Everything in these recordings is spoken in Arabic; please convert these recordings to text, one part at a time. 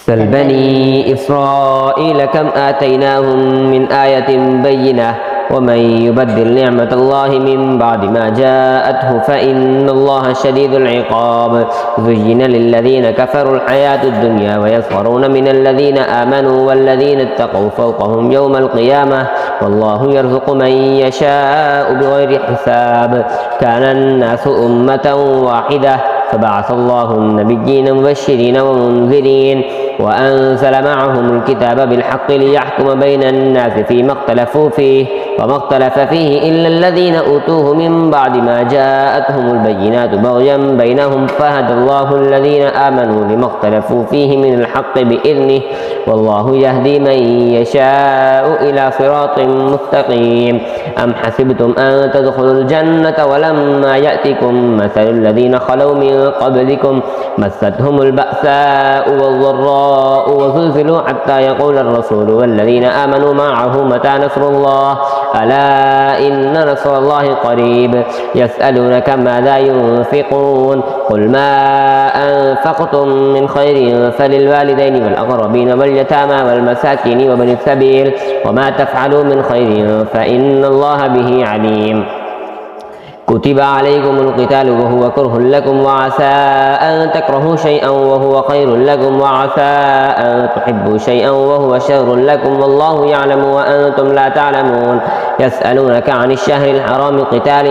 سل بني إسرائيل كم آتيناهم من آية بينة ومن يبدل نعمة الله من بعد ما جاءته فإن الله شديد العقاب. زين للذين كفروا الحياة الدنيا ويسخرون من الذين آمنوا والذين اتقوا فوقهم يوم القيامة والله يرزق من يشاء بغير حساب. كان الناس أمة واحدة فبعث الله النبيين مبشرين ومنذرين وأنزل معهم الكتاب بالحق ليحكم بين الناس فيما اختلفوا فيه وما اختلف فيه إلا الذين أوتوه من بعد ما جاءتهم البينات بغيا بينهم فهدى الله الذين آمنوا لما اختلفوا فيه من الحق بإذنه والله يهدي من يشاء إلى صراط مستقيم. أم حسبتم أن تدخلوا الجنة ولما يأتكم مثل الذين خلوا من قبلكم مستهم البأساء والضراء وزلزلوا حتى يقول الرسول والذين آمنوا معه متى نصر الله ألا إن نصر الله قريب. يسألونك ماذا ينفقون قل ما أنفقتم من خير فللوالدين والأقربين واليتامى والمساكين وابن السبيل وما تفعلوا من خير فإن الله به عليم. كتب عليكم القتال وهو كره لكم وعسى أن تكرهوا شيئا وهو خير لكم وعسى أن تحبوا شيئا وهو شر لكم والله يعلم وأنتم لا تعلمون. يسألونك عن الشهر الحرام قتال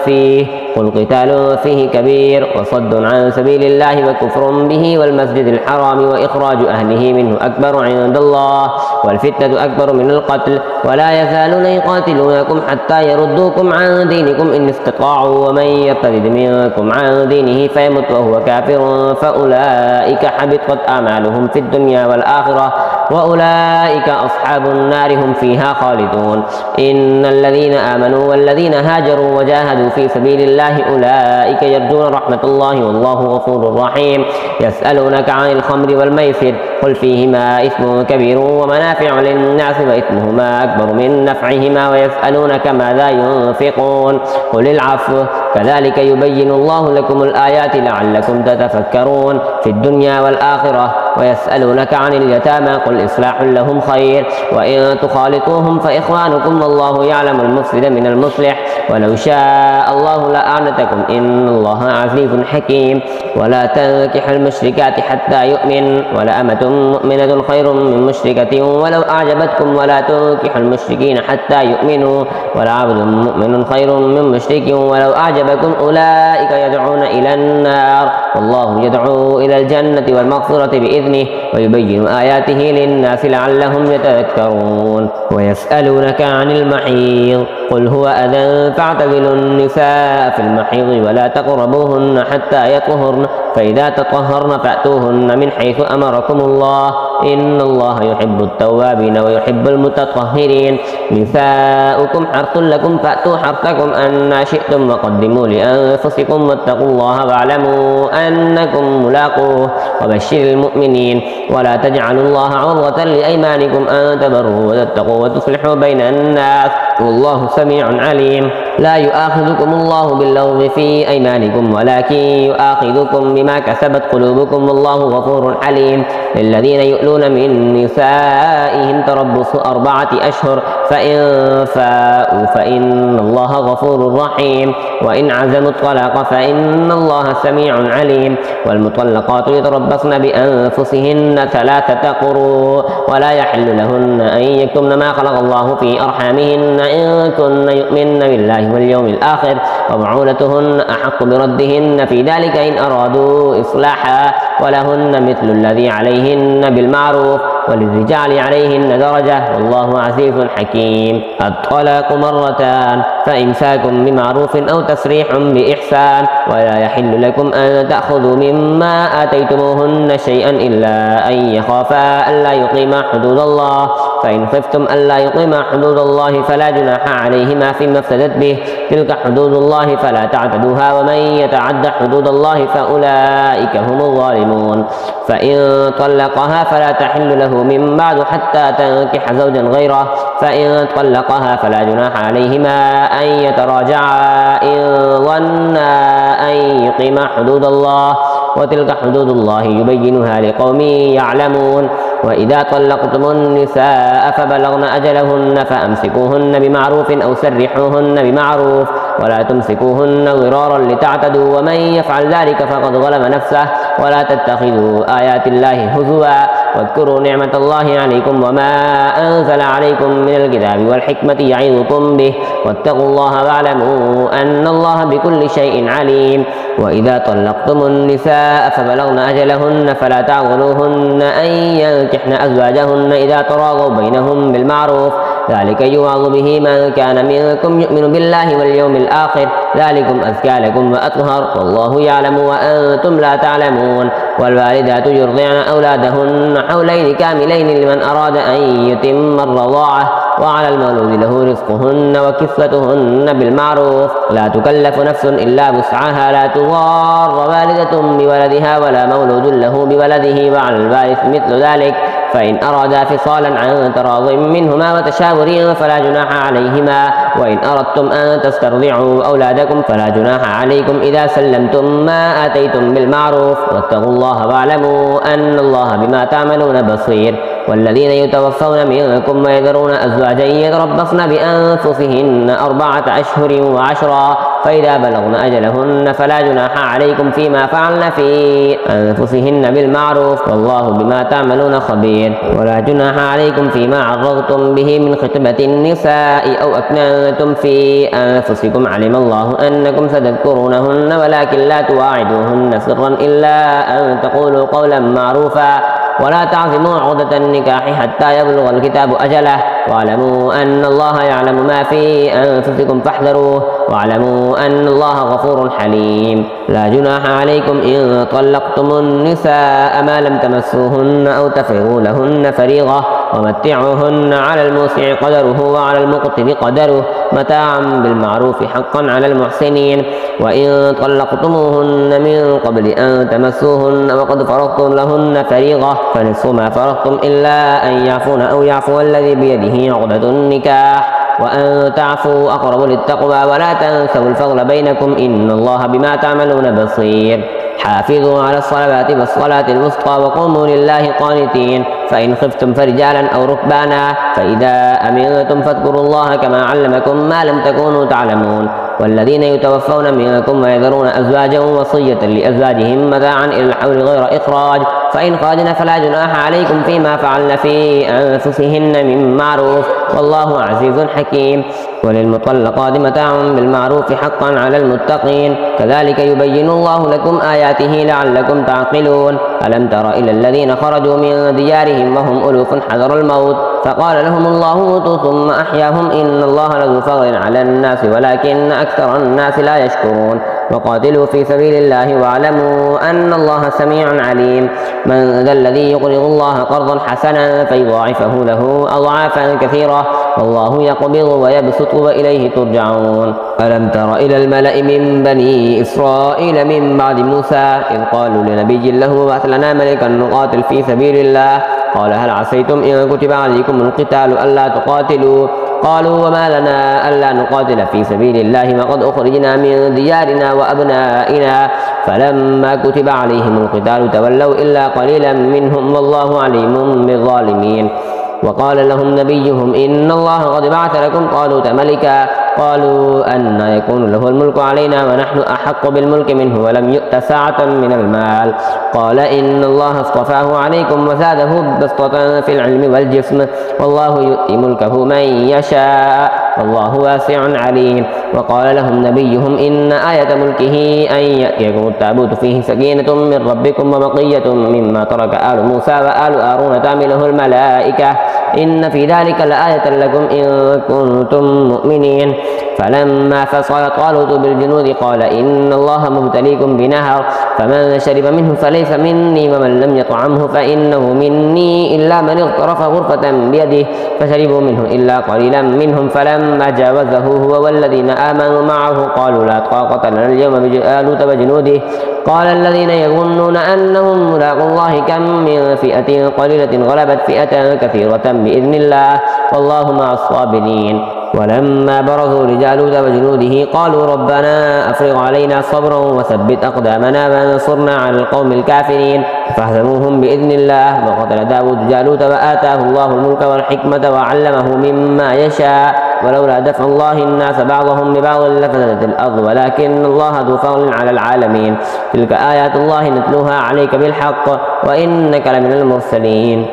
فيه قل قتال فيه كبير وصد عن سبيل الله وكفر به والمسجد الحرام وإخراج أهله منه أكبر عند الله والفتنة أكبر من القتل ولا يزالون يقاتلونكم حتى يردوكم عن دينكم إن استطاعوا ومن يرتد منكم عن دينه فيمت وهو كافر فأولئك حبطت أعمالهم في الدنيا والآخرة وأولئك أصحاب النار هم فيها خالدون. إن الذين آمنوا والذين هاجروا وجاهدوا في سبيل الله أولئك يرجون رحمة الله والله غفور رحيم. يسألونك عن الخمر والميسر قل فيهما إثم كبير ومنافع للناس وإثمهما أكبر من نفعهما ويسألونك ماذا ينفقون قل العفو كذلك يبين الله لكم الآيات لعلكم تتفكرون في الدنيا والآخرة. ويسألونك عن اليتامى قل إصلاح لهم خير وإن تخالطوهم فإخوانكم والله يعلم المفسد من المصلح ولو شاء الله لأعنتكم إن الله عزيز حكيم. ولا تنكحوا المشركات حتى يؤمن ولأمة مؤمنة خير من مشركة ولو أعجبتكم ولا تنكحوا المشركين حتى يؤمنوا ولعبد مؤمن خير من مشرك ولو أعجبكم أولئك يدعون إلى النار والله يدعو إلى الجنة والمغفرة بإذنه ويبين آياته للناس لعلهم يتذكرون. ويسألونك عن المحيض قل هو أذى فاعتزلوا النساء في المحيض ولا تقربوهن حتى يطهرن فإذا تطهرن فأتوهن من حيث أمركم الله إن الله يحب التوابين ويحب المتطهرين. نساؤكم حرث لكم فأتوا حرثكم أن شئتم وقدموا لأنفسكم واتقوا الله واعلموا أنكم ملاقوه وبشر المؤمنين. ولا تجعلوا الله عرضة لأيمانكم أن تبروا وتتقوا وتصلحوا بين الناس والله سميع عليم. لا يؤاخذكم الله باللغو في أيمانكم ولكن يؤاخذكم بما كسبت قلوبكم والله غفور حليم. للذين يؤلون من نسائهم تربص 4 أشهر فإن فاءوا فإن الله غفور رحيم وإن عزموا الطلاق فإن الله سميع عليم. والمطلقات يتربصن بأنفسهن 3 قروء ولا يحل لهن أن يكتمن ما خلق الله في أرحامهن إن كن يؤمن بالله واليوم الآخر وبعولتهن أحق بردهن في ذلك إن أرادوا إصلاحا ولهن مثل الذي عليهن بالمعروف وللرجال عليهن درجة والله عزيز حكيم. الطلاق 2 فإمساكم بمعروف أو تسريح بإحسان ولا يحل لكم أن تأخذوا مما آتيتموهن شيئا إلا أن يخافا ألا يقيما حدود الله فإن خفتم ألا يقيما حدود الله فلا جناح عليهما فيما افتدت به تلك حدود الله فلا تعتدوها ومن يتعد حدود الله فأولئك هم الظالمون. فإن طلقها فلا تحل له من بعد حتى تنكح زوجا غيره فإن طلقها فلا جناح عليهما أن يتراجعا إن ظنا أن يقيما حدود الله وتلك حدود الله يبينها لقوم يعلمون. وإذا طلقتم النساء فبلغن أجلهن فأمسكوهن بمعروف أو سرحوهن بمعروف ولا تمسكوهن ضرارا لتعتدوا ومن يفعل ذلك فقد ظلم نفسه ولا تتخذوا آيات الله هزوا واذكروا نعمة الله عليكم وما أنزل عليكم من الكتاب والحكمة يعظكم به واتقوا الله واعلموا أن الله بكل شيء عليم. وإذا طلقتم النساء فبلغن أجلهن فلا تعضلوهن أن ينكحن أزواجهن إذا تراضوا بينهم بالمعروف ذلك يوعظ به من كان منكم يؤمن بالله واليوم الآخر ذلكم أزكى لكم وأطهر والله يعلم وأنتم لا تعلمون. والوالدات يرضعن أولادهن حولين كاملين لمن أراد أن يتم الرضاعة وعلى المولود له رزقهن وكسوتهن بالمعروف لا تكلف نفس إلا وسعها لا تضار والدة بولدها ولا مولود له بولده وعلى الوارث مثل ذلك فإن أرادا فصالا عن تراض منهما وتشاور فلا جناح عليهما. وإن أردتم أن تسترضعوا أولادكم فلا جناح عليكم إذا سلمتم ما آتيتم بالمعروف واتقوا الله واعلموا أن الله بما تعملون بصير. والذين يتوفون منكم ويذرون أزواجا يتربصن بأنفسهن 4 أشهر و10 فإذا بلغن أجلهن فلا جناح عليكم فيما فعلن في أنفسهن بالمعروف والله بما تعملون خبير. ولا جناح عليكم فيما عرضتم به من خطبة النساء أو أكننتم في أنفسكم علم الله أنكم ستذكرونهن ولكن لا تواعدوهن سرا إلا أن تقولوا قولا معروفا ولا تعزموا عقدة النكاح حتى يبلغ الكتاب أجله واعلموا أن الله يعلم ما في أنفسكم فاحذروه واعلموا أن الله غفور حليم. لا جناح عليكم إن طلقتم النساء ما لم تمسوهن أو تفرضوا لهن فريضة ومتعوهن على الموسع قدره وعلى المقتر قدره متاعا بالمعروف حقا على المحسنين. وإن طلقتموهن من قبل أن تمسوهن وقد فرضتم لهن فريضة فنصف ما فرضتم إلا أن يعفون أو يعفو الذي بيده عقدة النكاح وأن تعفوا أقرب للتقوى ولا تنسوا الفضل بينكم إن الله بما تعملون بصير. حافظوا على الصلوات والصلاة الوسطى وقوموا لله قانتين. فإن خفتم فرجالا أو ركبانا فإذا أمنتم فاذكروا الله كما علمكم ما لم تكونوا تعلمون. والذين يتوفون منكم ويذرون أزواجا وصية لأزواجهم متاعا إلى الحول غير إخراج فإن خرجن فلا جناح عليكم فيما فعلن في أنفسهن من معروف والله عزيز حكيم. وللمطلقات متاع بالمعروف حقا على المتقين كذلك يبين الله لكم آياته لعلكم تعقلون. ألم تر إلى الذين خرجوا من ديارهم وهم ألوف حذر الموت فقال لهم الله موتوا ثم أحياهم إن الله لذو فضل على الناس ولكن أكثر الناس لا يشكرون. وقاتلوا في سبيل الله واعلموا أن الله سميع عليم. من ذا الذي يقرض الله قرضا حسنا فيضاعفه له أضعافا كثيرة والله يقبض ويبسط وإليه ترجعون. ألم تر إلى الملأ من بني إسرائيل من بعد موسى إذ قالوا لنبي له ابعث لنا ملكا نقاتل في سبيل الله قال هل عسيتم إن كتب عليكم القتال ألا تقاتلوا قالوا وما لنا ألا نقاتل في سبيل الله وقد أخرجنا من ديارنا وأبنائنا فلما كتب عليهم القتال تولوا إلا قليلا منهم والله عليم بالظالمين. وقال لهم نبيهم إن الله قد بعث لكم طالوت ملكا قالوا أن يكون له الملك علينا ونحن أحق بالملك منه ولم يؤت ساعة من المال قال إن الله اصطفاه عليكم وزاده بسطة في العلم والجسم والله يؤتي ملكه من يشاء والله واسع عليم. وقال لهم نبيهم إن آية ملكه أن يأتيكم التابوت فيه سكينة من ربكم وبقية مما ترك آل موسى وآل هارون تعمله الملائكة إن في ذلك لآية لكم إن كنتم مؤمنين. فلما فصل طالوت بالجنود قال إن الله مبتليكم بنهر فمن شرب منه فليس مني ومن لم يطعمه فإنه مني إلا من اغترف غرفة بيده فشربوا منه إلا قليلا منهم فلما جاوزه هو والذين آمنوا معه قالوا لا طاقة لنا اليوم بجالوت وجنوده قال الذين يظنون أنهم ملاقو الله كم من فئة قليلة غلبت فئة كثيرة بإذن الله والله مع الصابرين. ولما برزوا لجالوت وجنوده قالوا ربنا أفرغ علينا صبرا وثبت أقدامنا وانصرنا على القوم الكافرين فهزموهم بإذن الله. وقتل داود جالوت وآتاه الله الملك والحكمة وعلمه مما يشاء ولولا دفع الله الناس بعضهم ببعض لفسدت الأرض ولكن الله ذو فضل على العالمين. تلك آيات الله نتلوها عليك بالحق وإنك لمن المرسلين.